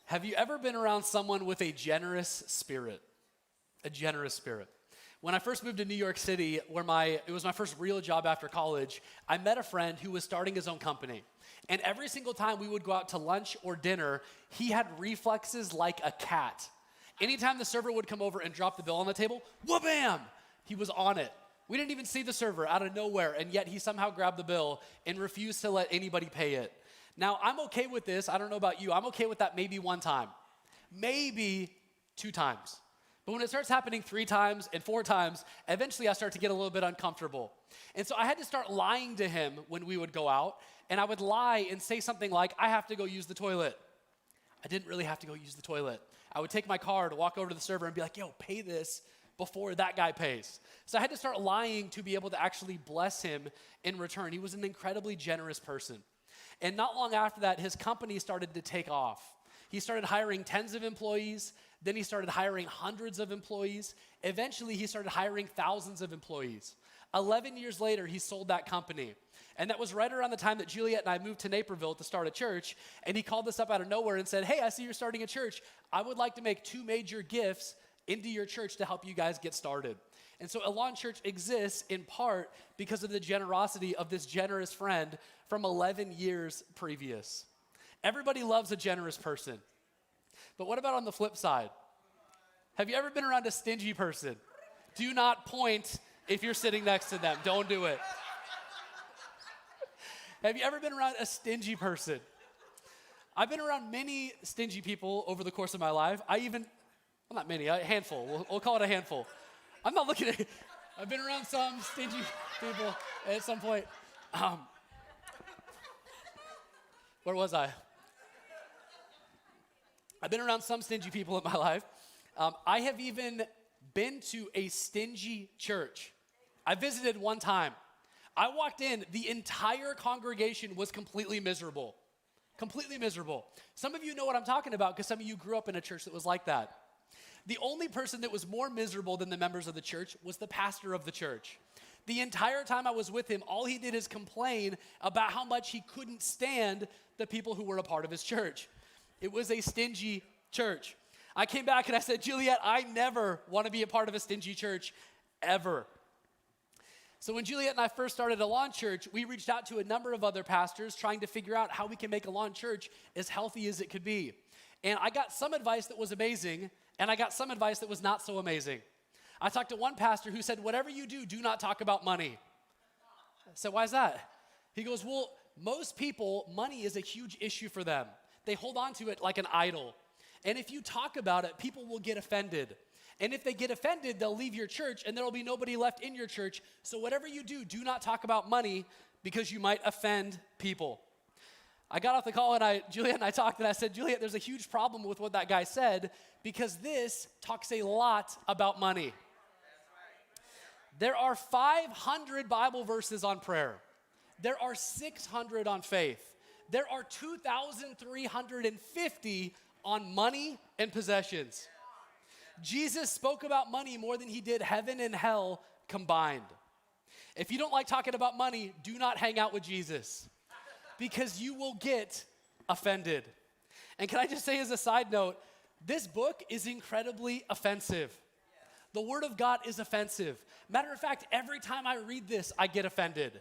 Have you ever been around someone with a generous spirit? A generous spirit. When I first moved to New York City, it was my first real job after college, I met a friend who was starting his own company. And every single time we would go out to lunch or dinner, he had reflexes like a cat. Anytime the server would come over and drop the bill on the table, wha-bam, he was on it. We didn't even see the server out of nowhere, and yet he somehow grabbed the bill and refused to let anybody pay it. Now, I'm okay with this. I don't know about you. I'm okay with that maybe one time, maybe 2 times. But when it starts happening 3 times and 4 times, eventually I start to get a little bit uncomfortable. And so I had to start lying to him when we would go out, and I would lie and say something like, I have to go use the toilet. I didn't really have to go use the toilet. I would take my card, walk over to the server and be like, yo, pay this before that guy pays. So I had to start lying to be able to actually bless him in return. He was an incredibly generous person. And not long after that, his company started to take off. He started hiring tens of employees. Then he started hiring hundreds of employees. Eventually, he started hiring thousands of employees. 11 years later, he sold that company. And that was right around the time that Juliet and I moved to Naperville to start a church. And he called us up out of nowhere and said, hey, I see you're starting a church. I would like to make 2 major gifts into your church to help you guys get started. And so Elan Church exists in part because of the generosity of this generous friend from 11 years previous. Everybody loves a generous person. But what about on the flip side? Have you ever been around a stingy person? Do not point if you're sitting next to them. Don't do it. Have you ever been around a stingy person? I've been around many stingy people over the course of my life. Not many, a handful. We'll call it a handful. I'm not looking at, I've been around some stingy people at some point. Where was I? I've been around some stingy people in my life. I have even been to a stingy church. I visited one time. I walked in, the entire congregation was completely miserable. Completely miserable. Some of you know what I'm talking about because some of you grew up in a church that was like that. The only person that was more miserable than the members of the church was the pastor of the church. The entire time I was with him, all he did is complain about how much he couldn't stand the people who were a part of his church. It was a stingy church. I came back and I said, Juliet, I never want to be a part of a stingy church, ever. So when Juliet and I first started Elan Church, we reached out to a number of other pastors trying to figure out how we can make Elan Church as healthy as it could be. And I got some advice that was amazing, and I got some advice that was not so amazing. I talked to one pastor who said, whatever you do, do not talk about money. I said, why is that? He goes, well, most people, money is a huge issue for them. They hold on to it like an idol. And if you talk about it, people will get offended. And if they get offended, they'll leave your church and there will be nobody left in your church. So whatever you do, do not talk about money because you might offend people. I got off the call and Juliet and I talked and I said, Juliet, there's a huge problem with what that guy said because this talks a lot about money. There are 500 Bible verses on prayer. There are 600 on faith. There are 2,350 on money and possessions. Jesus spoke about money more than he did heaven and hell combined. If you don't like talking about money, do not hang out with Jesus because you will get offended. And can I just say as a side note, this book is incredibly offensive. The Word of God is offensive. Matter of fact, every time I read this, I get offended.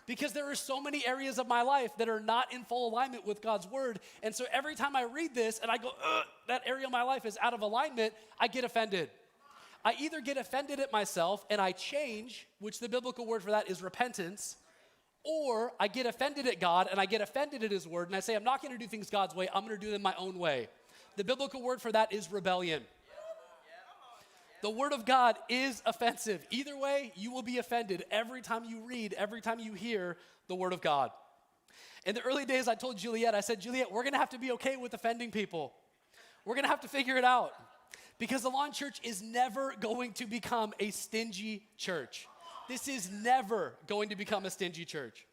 Because there are so many areas of my life that are not in full alignment with God's word. And so every time I read this and I go, that area of my life is out of alignment, I get offended. I either get offended at myself and I change, which the biblical word for that is repentance, or I get offended at God and I get offended at his word and I say, I'm not going to do things God's way, I'm going to do them my own way. The biblical word for that is rebellion. The word of God is offensive. Either way, you will be offended every time you read, every time you hear the word of God. In the early days, I told Juliet, I said, Juliet, we're going to have to be okay with offending people. We're going to have to figure it out because Elan Church is never going to become a stingy church. This is never going to become a stingy church.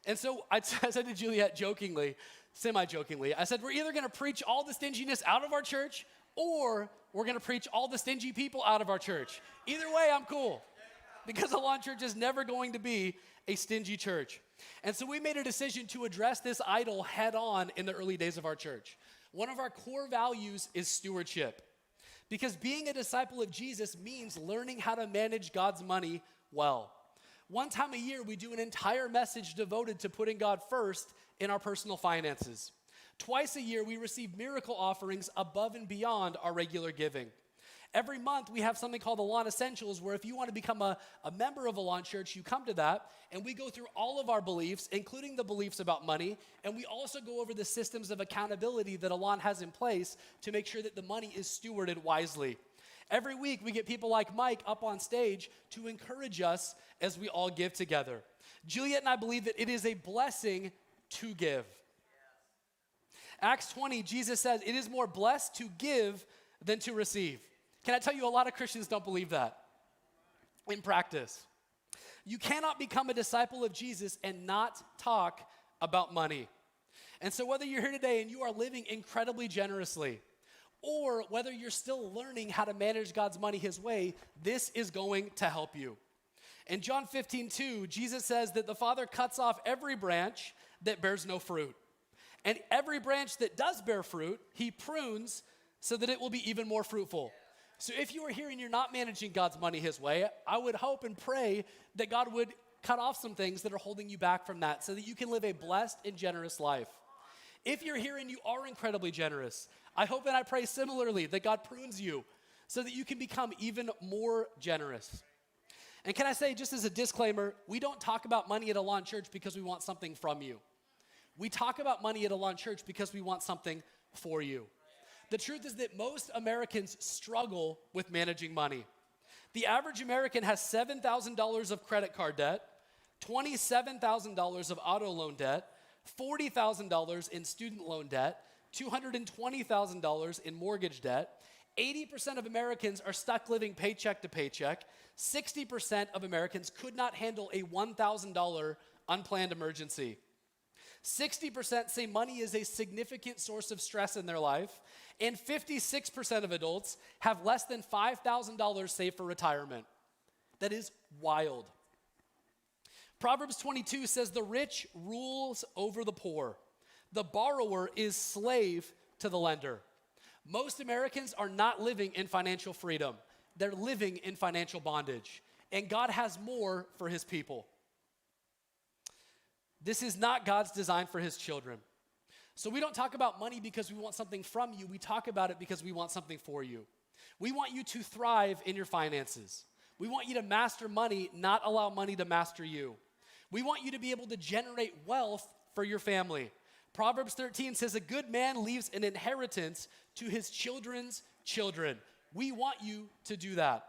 And so I said to Juliet jokingly, semi-jokingly, I said, we're either going to preach all the stinginess out of our church or we're going to preach all the stingy people out of our church. Either way, I'm cool because Elan Church is never going to be a stingy church. And so we made a decision to address this idol head on in the early days of our church. one of our core values is stewardship. Because being a disciple of Jesus means learning how to manage God's money well. One time a year, we do an entire message devoted to putting God first in our personal finances. Twice a year, we receive miracle offerings above and beyond our regular giving. Every month, we have something called Elan Essentials, where if you want to become a member of Elan Church, you come to that, and we go through all of our beliefs, including the beliefs about money, and we also go over the systems of accountability that Elan has in place to make sure that the money is stewarded wisely. Every week, we get people like Mike up on stage to encourage us as we all give together. Juliet and I believe that it is a blessing to give. Acts 20, Jesus says, it is more blessed to give than to receive. Can I tell you, a lot of Christians don't believe that in practice. You cannot become a disciple of Jesus and not talk about money. And so whether you're here today and you are living incredibly generously, or whether you're still learning how to manage God's money his way, this is going to help you. In John 15:2, Jesus says that the Father cuts off every branch that bears no fruit. And every branch that does bear fruit, he prunes so that it will be even more fruitful. So if you are here and you're not managing God's money his way, I would hope and pray that God would cut off some things that are holding you back from that so that you can live a blessed and generous life. If you're here and you are incredibly generous, I hope and I pray similarly that God prunes you so that you can become even more generous. And can I say, just as a disclaimer, we don't talk about money at Elan Church because we want something from you. We talk about money at Elan Church because we want something for you. The truth is that most Americans struggle with managing money. The average American has $7,000 of credit card debt, $27,000 of auto loan debt, $40,000 in student loan debt, $220,000 in mortgage debt. 80% of Americans are stuck living paycheck to paycheck. 60% of Americans could not handle a $1,000 unplanned emergency. 60% say money is a significant source of stress in their life, and 56% of adults have less than $5,000 saved for retirement. That is wild. Proverbs 22 says, the rich rules over the poor. The borrower is slave to the lender. Most Americans are not living in financial freedom. They're living in financial bondage. And God has more for his people. This is not God's design for his children. So we don't talk about money because we want something from you. We talk about it because we want something for you. We want you to thrive in your finances. We want you to master money, not allow money to master you. We want you to be able to generate wealth for your family. Proverbs 13 says, a good man leaves an inheritance to his children's children. We want you to do that.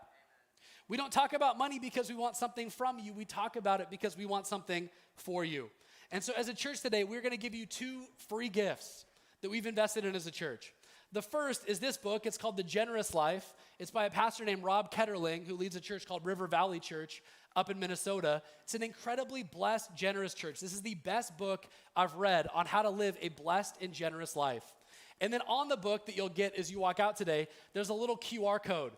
We don't talk about money because we want something from you. We talk about it because we want something for you. And so as a church today, we're going to give you 2 free gifts that we've invested in as a church. The first is this book. It's called The Generous Life. It's by a pastor named Rob Ketterling, who leads a church called River Valley Church up in Minnesota. It's an incredibly blessed, generous church. This is the best book I've read on how to live a blessed and generous life. And then on the book that you'll get as you walk out today, there's a little QR code.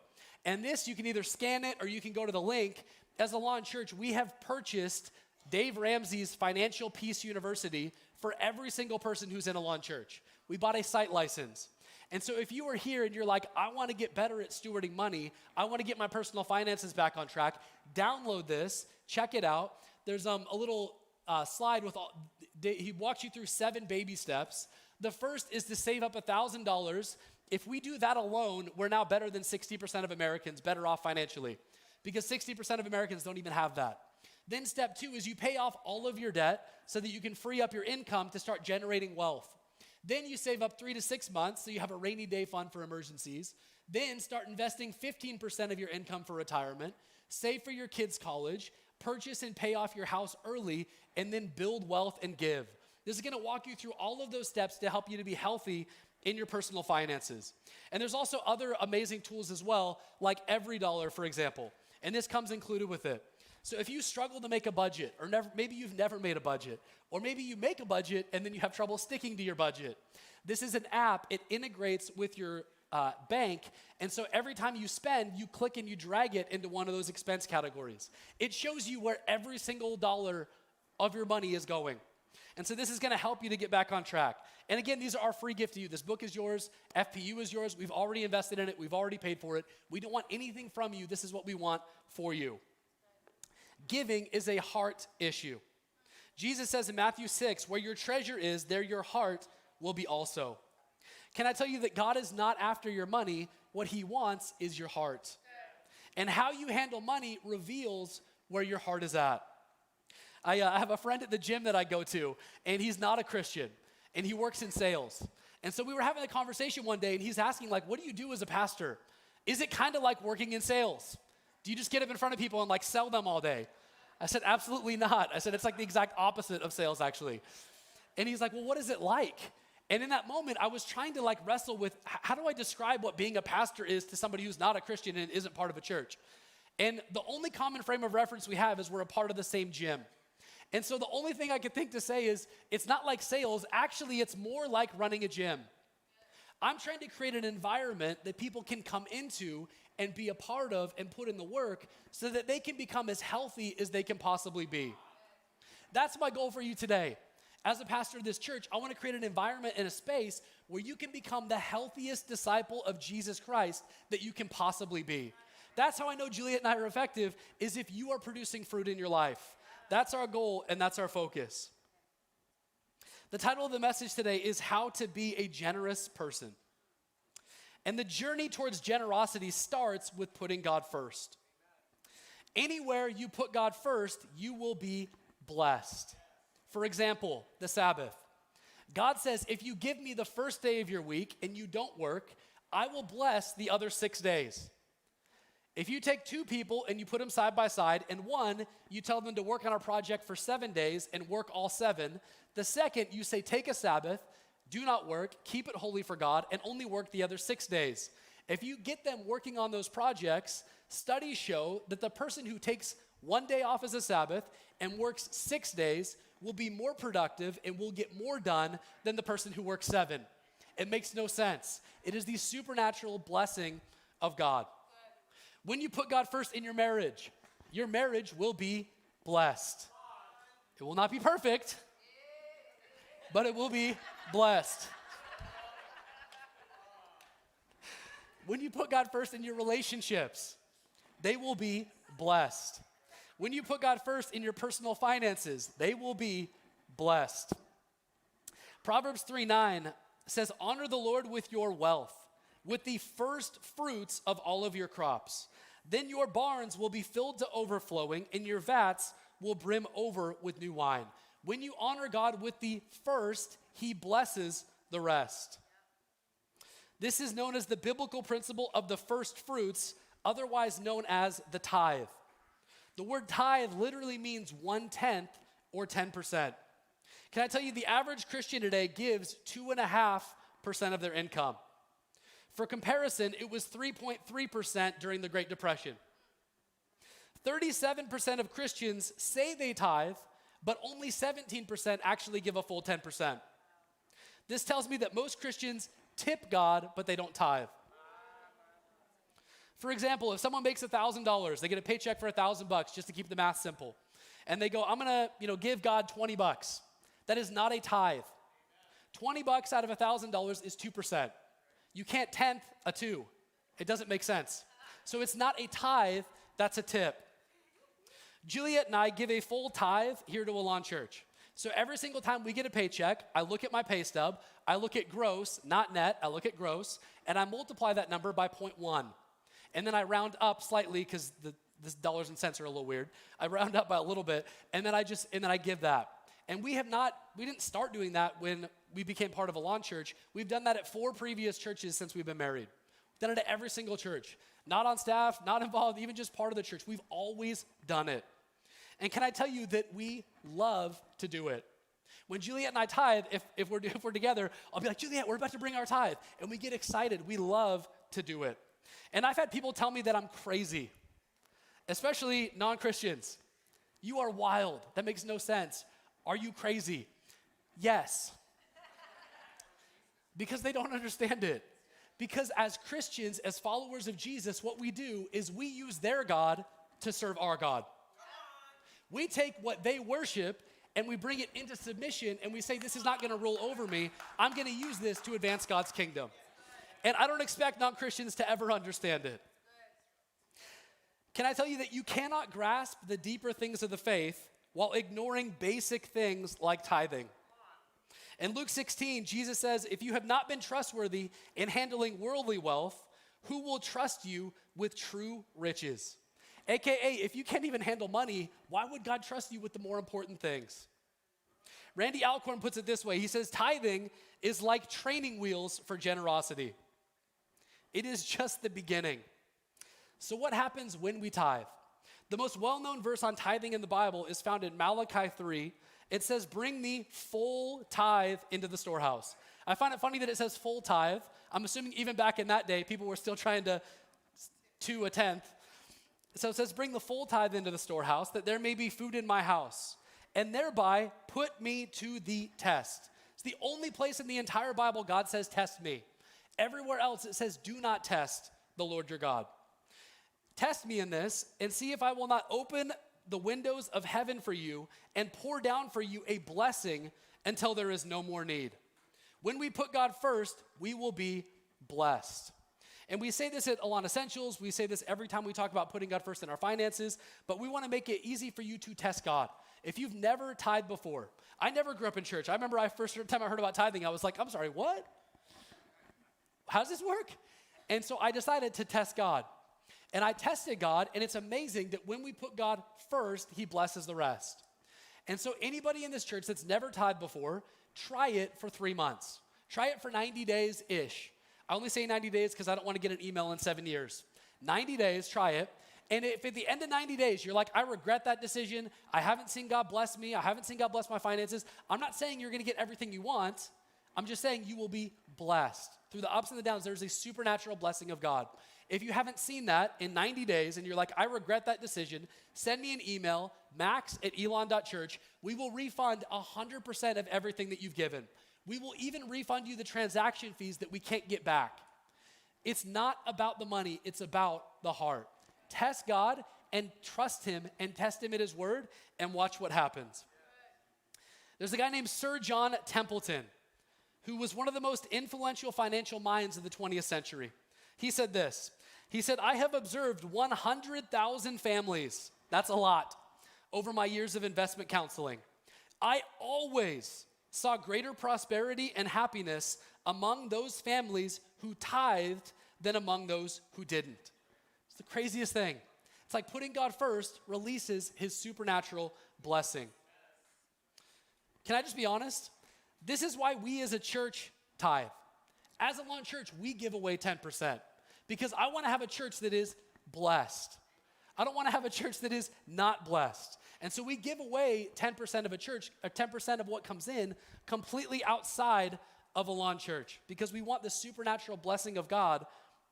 And this, you can either scan it or you can go to the link. As Elan Church, we have purchased Dave Ramsey's Financial Peace University for every single person who's in Elan Church. We bought a site license. And so if you are here and you're like, I want to get better at stewarding money, I want to get my personal finances back on track, download this, check it out. There's a little slide with all, he walks you through 7 baby steps. The first is to save up $1,000. If we do that alone, we're now better than 60% of Americans, better off financially, because 60% of Americans don't even have that. Then step 2 is you pay off all of your debt so that you can free up your income to start generating wealth. Then you save up 3 to 6 months so you have a rainy day fund for emergencies. Then start investing 15% of your income for retirement, save for your kids' college, purchase and pay off your house early, and then build wealth and give. This is going to walk you through all of those steps to help you to be healthy in your personal finances. And there's also other amazing tools as well, like Every Dollar, for example. And this comes included with it. So if you struggle to make a budget, or maybe you've never made a budget, or maybe you make a budget and then you have trouble sticking to your budget, this is an app. It integrates with your bank, and so every time you spend, you click and you drag it into one of those expense categories. It shows you where every single dollar of your money is going. And so this is going to help you to get back on track. And again, these are our free gift to you. This book is yours. FPU is yours. We've already invested in it. We've already paid for it. We don't want anything from you. This is what we want for you. Giving is a heart issue. Jesus says in Matthew 6, where your treasure is, there your heart will be also. Can I tell you that God is not after your money? What he wants is your heart. And how you handle money reveals where your heart is at. I have a friend at the gym that I go to, and he's not a Christian, and he works in sales. And so we were having a conversation one day, and he's asking, like, what do you do as a pastor? Is it kind of like working in sales? Do you just get up in front of people and, like, sell them all day? I said, absolutely not. I said, it's like the exact opposite of sales, actually. And he's like, well, what is it like? And in that moment, I was trying to, like, wrestle with, how do I describe what being a pastor is to somebody who's not a Christian and isn't part of a church? And the only common frame of reference we have is we're a part of the same gym. And so the only thing I could think to say is, it's not like sales. Actually, it's more like running a gym. I'm trying to create an environment that people can come into and be a part of and put in the work so that they can become as healthy as they can possibly be. That's my goal for you today. As a pastor of this church, I want to create an environment and a space where you can become the healthiest disciple of Jesus Christ that you can possibly be. That's how I know Juliet and I are effective, is if you are producing fruit in your life. That's our goal, and that's our focus. The title of the message today is How to Be a Generous Person. And the journey towards generosity starts with putting God first. Anywhere you put God first, you will be blessed. For example, the Sabbath. God says, if you give me the first day of your week and you don't work, I will bless the other 6 days. If you take two people and you put them side by side, and one, you tell them to work on a project for 7 days and work all 7. The second, you say, take a Sabbath, do not work, keep it holy for God, and only work the other 6 days. If you get them working on those projects, studies show that the person who takes 1 day off as a Sabbath and works 6 days will be more productive and will get more done than the person who works 7. It makes no sense. It is the supernatural blessing of God. When you put God first in your marriage will be blessed. It will not be perfect, but it will be blessed. When you put God first in your relationships, they will be blessed. When you put God first in your personal finances, they will be blessed. Proverbs 3:9 says, honor the Lord with your wealth, with the first fruits of all of your crops. Then your barns will be filled to overflowing, and your vats will brim over with new wine. When you honor God with the first, he blesses the rest. This is known as the biblical principle of the first fruits, otherwise known as the tithe. The word tithe literally means 1/10 or 10%. Can I tell you, the average Christian today gives 2.5% of their income. For comparison, it was 3.3% during the Great Depression. 37% of Christians say they tithe, but only 17% actually give a full 10%. This tells me that most Christians tip God, but they don't tithe. For example, if someone makes $1,000, they get a paycheck for $1,000 just to keep the math simple. And they go, I'm gonna, give God $20. That is not a tithe. $20 out of $1,000 is 2%. You can't tenth a 2. It doesn't make sense. So it's not a tithe, that's a tip. Juliet and I give a full tithe here to Elan Church. So every single time we get a paycheck, I look at my pay stub, I look at gross, not net, I look at gross, and I multiply that number by 0.1. And then I round up slightly because the dollars and cents are a little weird. I round up by a little bit, and then I give that. And we didn't start doing that when we became part of Elan Church. We've done that at 4 previous churches since we've been married. We've done it at every single church. Not on staff, not involved, even just part of the church. We've always done it. And can I tell you that we love to do it? When Juliet and I tithe, if we're together, I'll be like, Juliet, we're about to bring our tithe. And we get excited. We love to do it. And I've had people tell me that I'm crazy, especially non-Christians. You are wild. That makes no sense. Are you crazy? Yes. Because they don't understand it. Because as Christians, as followers of Jesus, what we do is we use their God to serve our God. We take what they worship and we bring it into submission and we say, this is not going to roll over me. I'm going to use this to advance God's kingdom. And I don't expect non-Christians to ever understand it. Can I tell you that you cannot grasp the deeper things of the faith while ignoring basic things like tithing? In Luke 16, Jesus says, if you have not been trustworthy in handling worldly wealth, who will trust you with true riches? AKA, if you can't even handle money, why would God trust you with the more important things? Randy Alcorn puts it this way. He says, tithing is like training wheels for generosity. It is just the beginning. So what happens when we tithe? The most well-known verse on tithing in the Bible is found in Malachi 3. It says, bring the full tithe into the storehouse. I find it funny that it says full tithe. I'm assuming even back in that day, people were still trying to a tenth. So it says, bring the full tithe into the storehouse, that there may be food in my house, and thereby put me to the test. It's the only place in the entire Bible God says, test me. Everywhere else it says, do not test the Lord your God. Test me in this and see if I will not open the windows of heaven for you and pour down for you a blessing until there is no more need. When we put God first, we will be blessed. And we say this at Elan Essentials. We say this every time we talk about putting God first in our finances, but we want to make it easy for you to test God. If you've never tithed before, I never grew up in church. I remember first time I heard about tithing, I was like, I'm sorry, what? How does this work? And so I decided to test God. And I tested God, and it's amazing that when we put God first, he blesses the rest. And so anybody in this church that's never tithed before, try it for 3 months. Try it for 90 days-ish. I only say 90 days because I don't want to get an email in 7 years. 90 days, try it. And if at the end of 90 days, you're like, I regret that decision. I haven't seen God bless me. I haven't seen God bless my finances. I'm not saying you're going to get everything you want. I'm just saying you will be blessed. Through the ups and the downs, there's a supernatural blessing of God. If you haven't seen that in 90 days and you're like, I regret that decision, send me an email, max@elan.church. We will refund 100% of everything that you've given. We will even refund you the transaction fees that we can't get back. It's not about the money, it's about the heart. Test God and trust him and test him at his word and watch what happens. There's a guy named Sir John Templeton who was one of the most influential financial minds of the 20th century. He said this. He said, I have observed 100,000 families, that's a lot, over my years of investment counseling. I always saw greater prosperity and happiness among those families who tithed than among those who didn't. It's the craziest thing. It's like putting God first releases his supernatural blessing. Can I just be honest? This is why we as a church tithe. As Elan Church, we give away 10% because I want to have a church that is blessed. I don't want to have a church that is not blessed. And so we give away 10% of a church, or 10% of what comes in, completely outside of Elan Church because we want the supernatural blessing of God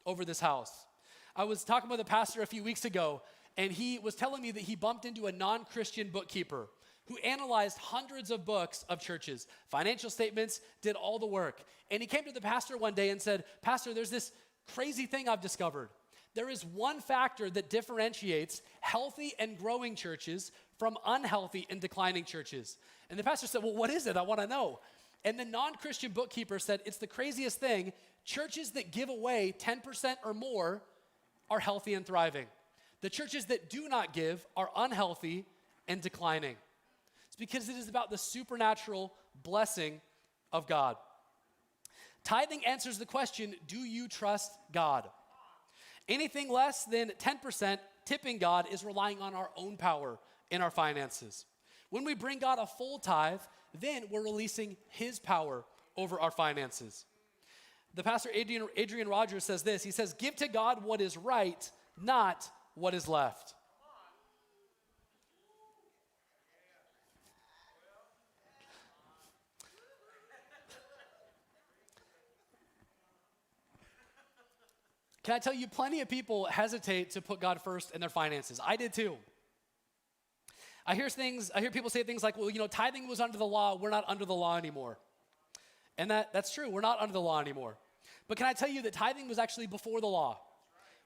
over this house. I was talking with a pastor a few weeks ago, and he was telling me that he bumped into a non-Christian bookkeeper who analyzed hundreds of books of churches, financial statements, did all the work. And he came to the pastor one day and said, Pastor, there's this crazy thing I've discovered. There is one factor that differentiates healthy and growing churches from unhealthy and declining churches. And the pastor said, well, what is it? I want to know. And the non-Christian bookkeeper said, it's the craziest thing. Churches that give away 10% or more are healthy and thriving. The churches that do not give are unhealthy and declining. It's because it is about the supernatural blessing of God. Tithing answers the question, do you trust God? Anything less than 10% tipping God is relying on our own power in our finances. When we bring God a full tithe, then we're releasing his power over our finances. The pastor Adrian Rogers says this. He says, give to God what is right, not what is left. Can I tell you, plenty of people hesitate to put God first in their finances. I did too. I hear people say things like, well, tithing was under the law. We're not under the law anymore. And that's true. We're not under the law anymore. But can I tell you that tithing was actually before the law?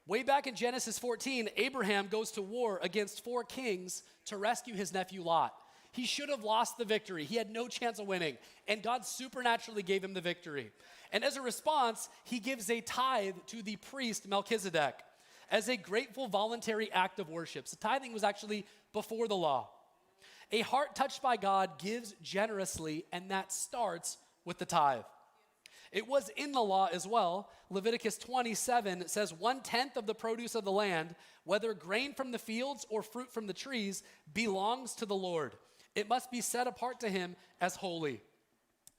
Way back in Genesis 14, Abraham goes to war against 4 kings to rescue his nephew Lot. He should have lost the victory. He had no chance of winning. And God supernaturally gave him the victory. And as a response, he gives a tithe to the priest Melchizedek as a grateful voluntary act of worship. So tithing was actually before the law. A heart touched by God gives generously, and that starts with the tithe. It was in the law as well. Leviticus 27 says 1/10 of the produce of the land, whether grain from the fields or fruit from the trees, belongs to the Lord. It must be set apart to him as holy.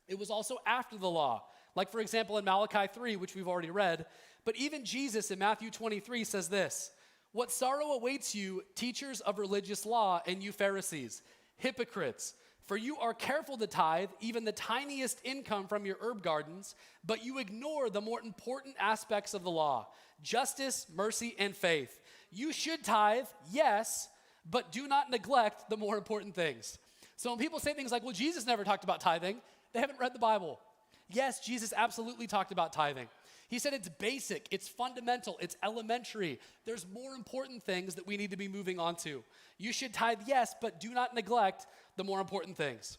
It was also after the law, like for example in Malachi 3, which we've already read. But even Jesus in Matthew 23 says this, "What sorrow awaits you, teachers of religious law, and you Pharisees, hypocrites! For you are careful to tithe even the tiniest income from your herb gardens, but you ignore the more important aspects of the law, justice, mercy, and faith. You should tithe, yes, but do not neglect the more important things." So when people say things like, well, Jesus never talked about tithing, they haven't read the Bible. Yes, Jesus absolutely talked about tithing. He said it's basic, it's fundamental, it's elementary. There's more important things that we need to be moving on to. You should tithe, yes, but do not neglect the more important things.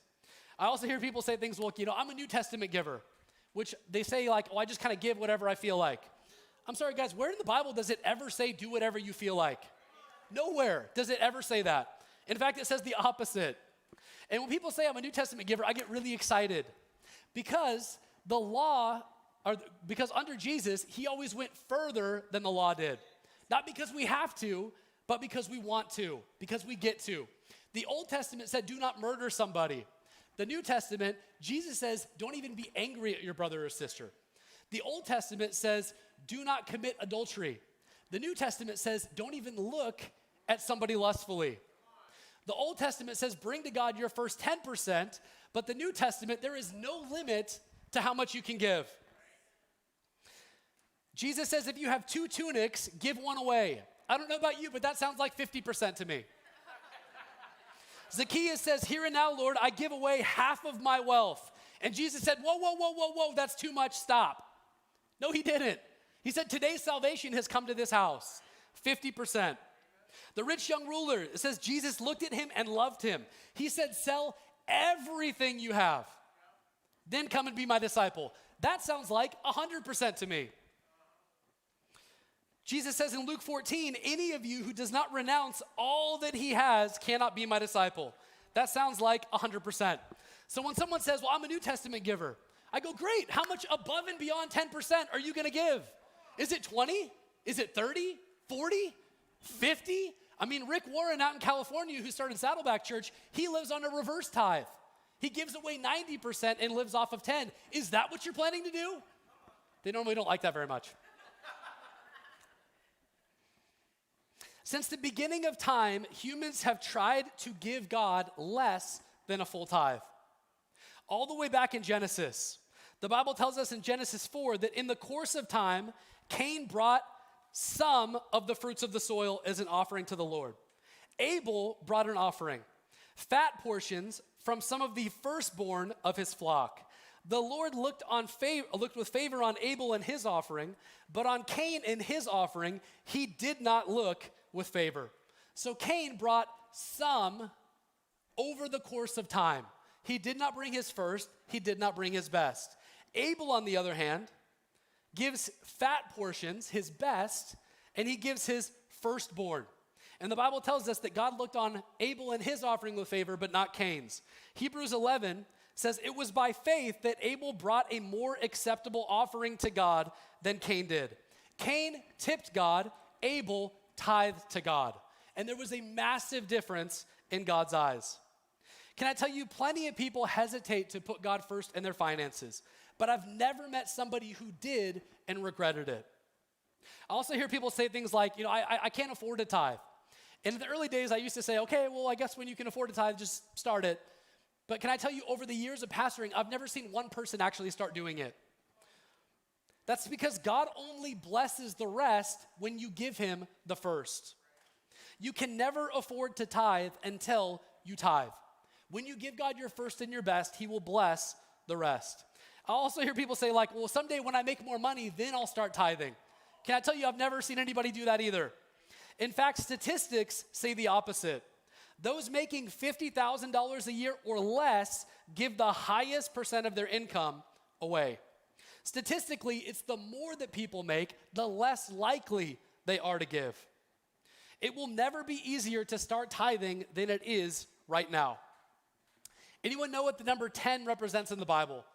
I also hear people say things like, I'm a New Testament giver, which they say like, I just kind of give whatever I feel like. I'm sorry, guys, where in the Bible does it ever say do whatever you feel like? Nowhere does it ever say that. In fact, it says the opposite. And when people say I'm a New Testament giver, I get really excited because because under Jesus, he always went further than the law did. Not because we have to, but because we want to, because we get to. The Old Testament said, do not murder somebody. The New Testament, Jesus says, don't even be angry at your brother or sister. The Old Testament says, do not commit adultery. The New Testament says, don't even look at somebody lustfully. The Old Testament says, bring to God your first 10%, but the New Testament, there is no limit to how much you can give. Jesus says, if you have 2 tunics, give one away. I don't know about you, but that sounds like 50% to me. Zacchaeus says, here and now, Lord, I give away half of my wealth. And Jesus said, whoa, that's too much, stop. No, he didn't. He said, today's salvation has come to this house, 50%. The rich young ruler, it says Jesus looked at him and loved him. He said, sell everything you have, then come and be my disciple. That sounds like 100% to me. Jesus says in Luke 14, any of you who does not renounce all that he has cannot be my disciple. That sounds like 100%. So when someone says, well, I'm a New Testament giver, I go, great, how much above and beyond 10% are you gonna give? Is it 20? Is it 30? 40? 50? I mean, Rick Warren out in California, who started Saddleback Church, he lives on a reverse tithe. He gives away 90% and lives off of 10. Is that what you're planning to do? They normally don't like that very much. Since the beginning of time, humans have tried to give God less than a full tithe. All the way back in Genesis, the Bible tells us in Genesis 4 that in the course of time, Cain brought some of the fruits of the soil as an offering to the Lord. Abel brought an offering, fat portions from some of the firstborn of his flock. The Lord looked with favor on Abel and his offering, but on Cain and his offering, he did not look with favor. So Cain brought some over the course of time. He did not bring his first, he did not bring his best. Abel, on the other hand, gives fat portions, his best, and he gives his firstborn. And the Bible tells us that God looked on Abel and his offering with favor, but not Cain's. Hebrews 11 says, it was by faith that Abel brought a more acceptable offering to God than Cain did. Cain tipped God, Abel tithed to God. And there was a massive difference in God's eyes. Can I tell you, plenty of people hesitate to put God first in their finances, but I've never met somebody who did and regretted it. I also hear people say things like, I can't afford to tithe. And in the early days, I used to say, okay, well, I guess when you can afford to tithe, just start it. But can I tell you, over the years of pastoring, I've never seen one person actually start doing it. That's because God only blesses the rest when you give him the first. You can never afford to tithe until you tithe. When you give God your first and your best, he will bless the rest. I also hear people say like, well, someday when I make more money, then I'll start tithing. Can I tell you, I've never seen anybody do that either. In fact, statistics say the opposite. Those making $50,000 a year or less give the highest percent of their income away. Statistically, it's the more that people make, the less likely they are to give. It will never be easier to start tithing than it is right now. Anyone know what the number 10 represents in the Bible?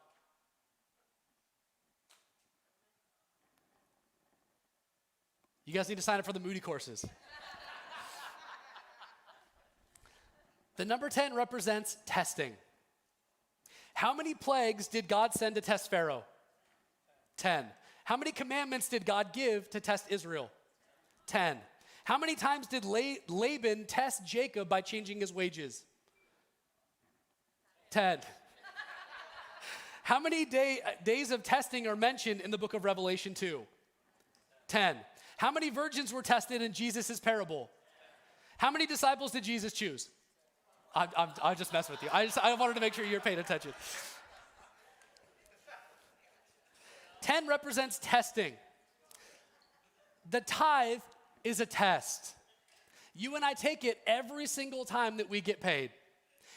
You guys need to sign up for the Moody courses. The number 10 represents testing. How many plagues did God send to test Pharaoh? 10. How many commandments did God give to test Israel? 10. How many times did Laban test Jacob by changing his wages? 10. How many days of testing are mentioned in the book of Revelation 2? 10. How many virgins were tested in Jesus' parable? How many disciples did Jesus choose? I'm just messing with you. I wanted to make sure you're paying attention. 10 represents testing. The tithe is a test. You and I take it every single time that we get paid.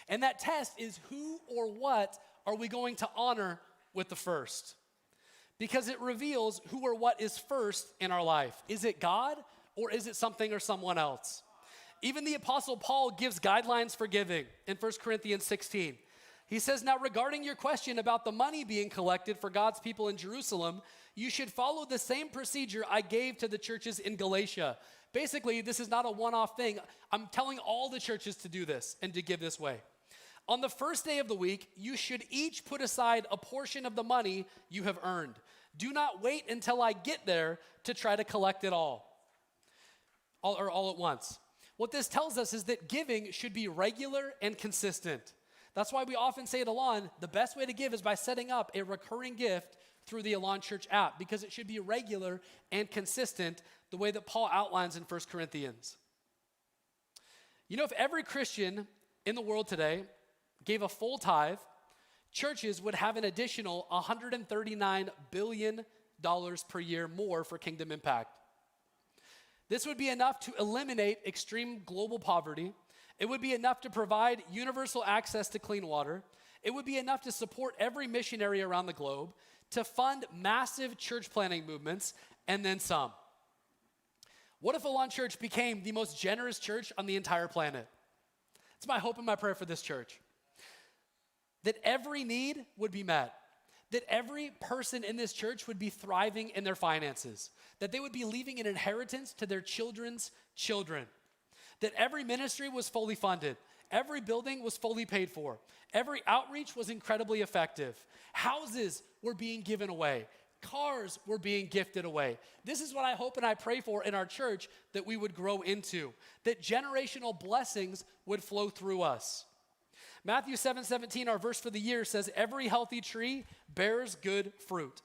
And that test is who or what are we going to honor with the first? Because it reveals who or what is first in our life. Is it God or is it something or someone else? Even the Apostle Paul gives guidelines for giving in 1 Corinthians 16. He says, now regarding your question about the money being collected for God's people in Jerusalem, you should follow the same procedure I gave to the churches in Galatia. Basically, this is not a one-off thing. I'm telling all the churches to do this and to give this way. On the first day of the week, you should each put aside a portion of the money you have earned. Do not wait until I get there to try to collect it all at once. What this tells us is that giving should be regular and consistent. That's why we often say at Elan, the best way to give is by setting up a recurring gift through the Elan Church app, because it should be regular and consistent the way that Paul outlines in 1 Corinthians. You know, if every Christian in the world today gave a full tithe, churches would have an additional $139 billion per year more for kingdom impact. This would be enough to eliminate extreme global poverty. It would be enough to provide universal access to clean water. It would be enough to support every missionary around the globe, to fund massive church planting movements, and then some. What if Elan Church became the most generous church on the entire planet? It's my hope and my prayer for this church. That every need would be met. That every person in this church would be thriving in their finances. That they would be leaving an inheritance to their children's children. That every ministry was fully funded. Every building was fully paid for. Every outreach was incredibly effective. Houses were being given away. Cars were being gifted away. This is what I hope and I pray for in our church, that we would grow into. That generational blessings would flow through us. Matthew 7:17, our verse for the year, says, every healthy tree bears good fruit.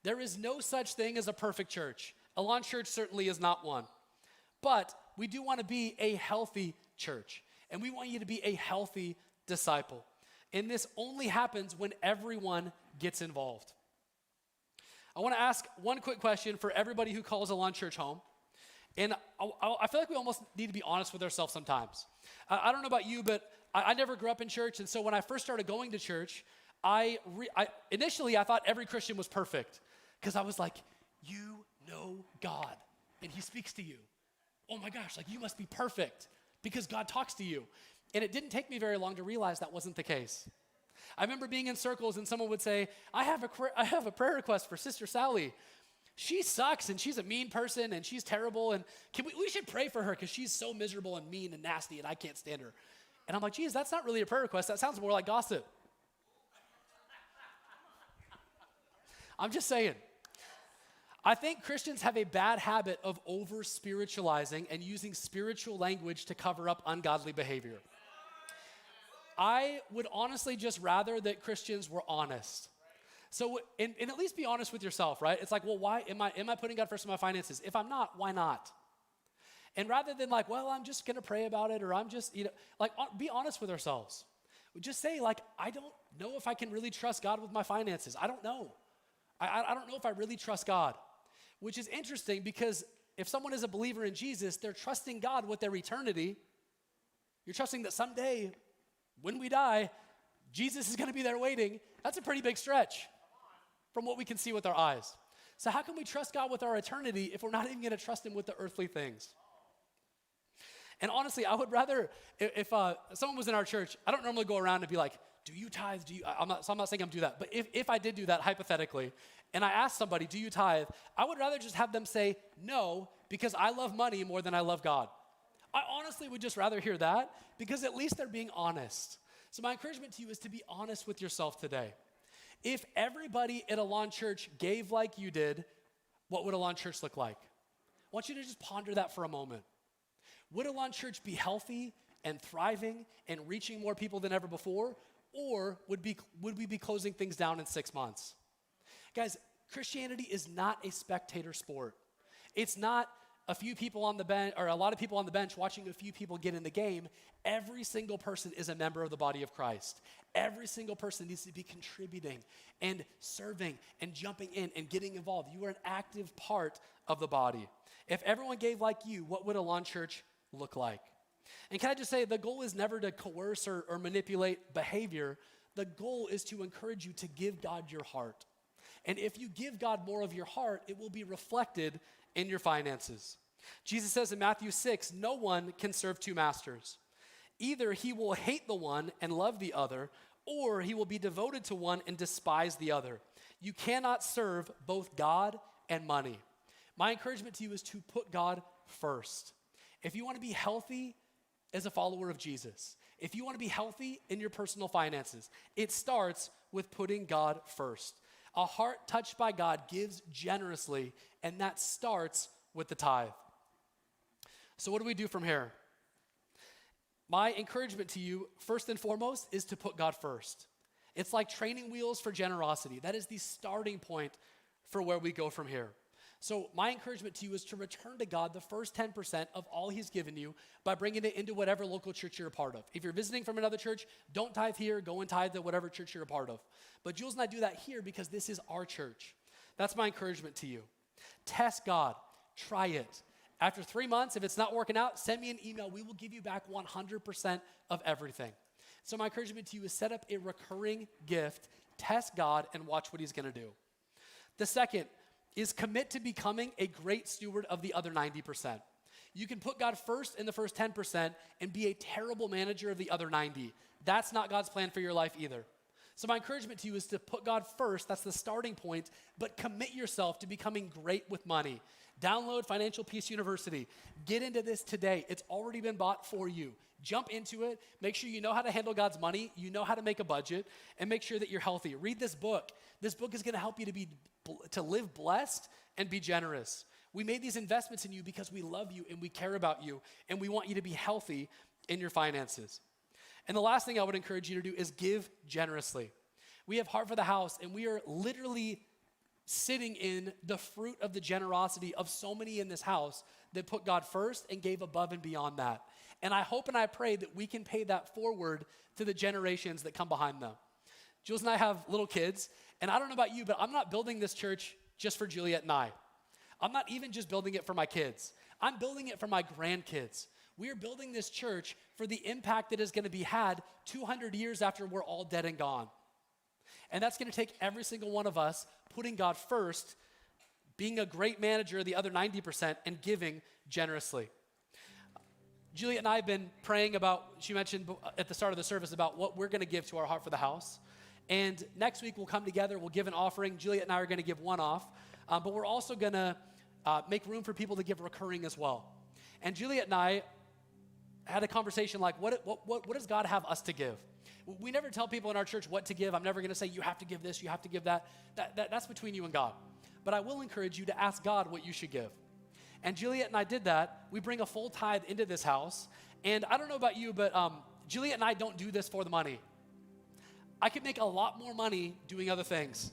There is no such thing as a perfect church. Elan Church certainly is not one. But we do want to be a healthy church. And we want you to be a healthy disciple. And this only happens when everyone gets involved. I want to ask one quick question for everybody who calls Elan Church home. And I feel like we almost need to be honest with ourselves sometimes. I don't know about you, but I never grew up in church. And so when I first started going to church, initially I thought every Christian was perfect. Because I was like, you know God, and he speaks to you. Oh my gosh, like you must be perfect because God talks to you. And it didn't take me very long to realize that wasn't the case. I remember being in circles and someone would say, I have a prayer request for Sister Sally. She sucks and she's a mean person and she's terrible, and we should pray for her because she's so miserable and mean and nasty and I can't stand her. And I'm like, geez, that's not really a prayer request. That sounds more like gossip. I'm just saying. I think Christians have a bad habit of over-spiritualizing and using spiritual language to cover up ungodly behavior. I would honestly just rather that Christians were honest. So, and at least be honest with yourself, right? It's like, well, why am I putting God first in my finances? If I'm not, why not? And rather than like, well, I'm just going to pray about it, or I'm just, be honest with ourselves. Just say like, I don't know if I can really trust God with my finances. I don't know. I don't know if I really trust God. Which is interesting because if someone is a believer in Jesus, they're trusting God with their eternity. You're trusting that someday, when we die, Jesus is going to be there waiting. That's a pretty big stretch from what we can see with our eyes. So how can we trust God with our eternity if we're not even going to trust him with the earthly things? And honestly, I would rather, if someone was in our church, I don't normally go around and be like, do you tithe? I'm not saying I'm do that, but if I did do that hypothetically, and I asked somebody, do you tithe? I would rather just have them say no, because I love money more than I love God. I honestly would just rather hear that, because at least they're being honest. So my encouragement to you is to be honest with yourself today. If everybody at Elan Church gave like you did, what would Elan Church look like? I want you to just ponder that for a moment. Would Elan Church be healthy and thriving and reaching more people than ever before? Or would we be closing things down in 6 months? Guys, Christianity is not a spectator sport. It's not a few people on the bench, or a lot of people on the bench watching a few people get in the game. Every single person is a member of the body of Christ. Every single person needs to be contributing and serving and jumping in and getting involved. You are an active part of the body. If everyone gave like you, what would Elan Church look like? And can I just say, the goal is never to coerce or manipulate behavior. The goal is to encourage you to give God your heart. And if you give God more of your heart, it will be reflected in your finances. Jesus says in Matthew 6, no one can serve two masters. Either he will hate the one and love the other, or he will be devoted to one and despise the other. You cannot serve both God and money. My encouragement to you is to put God first. If you want to be healthy as a follower of Jesus, if you want to be healthy in your personal finances, it starts with putting God first. A heart touched by God gives generously, and that starts with the tithe. So what do we do from here? My encouragement to you, first and foremost, is to put God first. It's like training wheels for generosity. That is the starting point for where we go from here. So my encouragement to you is to return to God the first 10% of all he's given you by bringing it into whatever local church you're a part of. If you're visiting from another church, don't tithe here, go and tithe to whatever church you're a part of. But Jules and I do that here because this is our church. That's my encouragement to you. Test God, try it. After 3 months, if it's not working out, send me an email. We will give you back 100% of everything. So my encouragement to you is set up a recurring gift, test God, and watch what he's going to do. The second is commit to becoming a great steward of the other 90%. You can put God first in the first 10% and be a terrible manager of the other 90. That's not God's plan for your life either. So my encouragement to you is to put God first. That's the starting point, but commit yourself to becoming great with money. Download Financial Peace University. Get into this today. It's already been bought for you. Jump into it. Make sure you know how to handle God's money. You know how to make a budget, and make sure that you're healthy. Read this book. This book is going to help you to live blessed and be generous. We made these investments in you because we love you and we care about you, and we want you to be healthy in your finances. And the last thing I would encourage you to do is give generously. We have Heart for the House, and we are literally sitting in the fruit of the generosity of so many in this house that put God first and gave above and beyond that. And I hope and I pray that we can pay that forward to the generations that come behind them. Jules and I have little kids, and I don't know about you, but I'm not building this church just for Juliet and I. I'm not even just building it for my kids. I'm building it for my grandkids. We are building this church for the impact that is going to be had 200 years after we're all dead and gone. And that's going to take every single one of us putting God first, being a great manager of the other 90%, and giving generously. Juliet and I have been praying about, she mentioned at the start of the service, about what we're going to give to our Heart for the House. And next week we'll come together, we'll give an offering. Juliet and I are going to give one off, but we're also going to make room for people to give recurring as well. And Juliet and I had a conversation like, what does God have us to give? We never tell people in our church what to give. I'm never going to say, you have to give this, you have to give that. That's between you and God. But I will encourage you to ask God what you should give. And Juliet and I did that. We bring a full tithe into this house. And I don't know about you, but Juliet and I don't do this for the money. I could make a lot more money doing other things.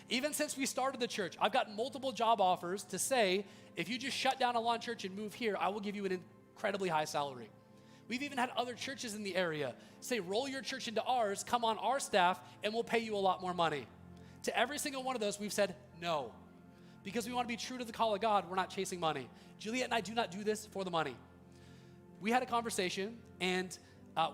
Even since we started the church, I've gotten multiple job offers to say, if you just shut down Elan Church and move here, I will give you an incredibly high salary. We've even had other churches in the area say, roll your church into ours, come on our staff, and we'll pay you a lot more money. To every single one of those, we've said no. Because we want to be true to the call of God, we're not chasing money. Juliet and I do not do this for the money. We had a conversation, and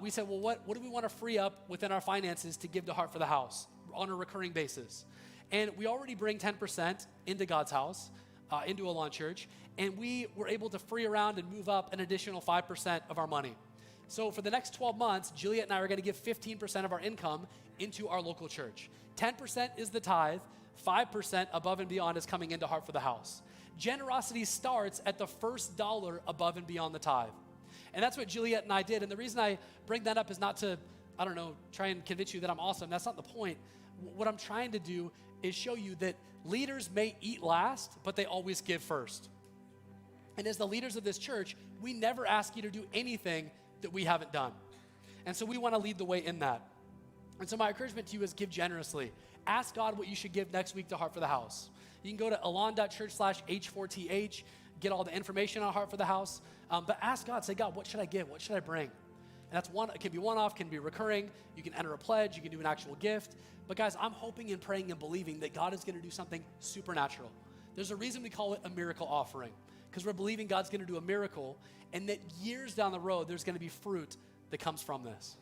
we said, well, what do we want to free up within our finances to give to Heart for the House on a recurring basis? And we already bring 10% into God's house, into Elan Church, and we were able to free around and move up an additional 5% of our money. So for the next 12 months, Juliet and I are going to give 15% of our income into our local church. 10% is the tithe, 5% above and beyond is coming into Heart for the House. Generosity starts at the first dollar above and beyond the tithe. And that's what Juliet and I did. And the reason I bring that up is not to, try and convince you that I'm awesome. That's not the point. What I'm trying to do is show you that leaders may eat last, but they always give first. And as the leaders of this church, we never ask you to do anything that we haven't done. And so we want to lead the way in that. And so my encouragement to you is give generously. Ask God what you should give next week to Heart for the House. You can go to elan.church/H4TH, get all the information on Heart for the House. But ask God, say, God, what should I give? What should I bring? And that's it can be one-off, can be recurring. You can enter a pledge, you can do an actual gift. But guys, I'm hoping and praying and believing that God is going to do something supernatural. There's a reason we call it a miracle offering, because we're believing God's going to do a miracle, and that years down the road, there's going to be fruit that comes from this.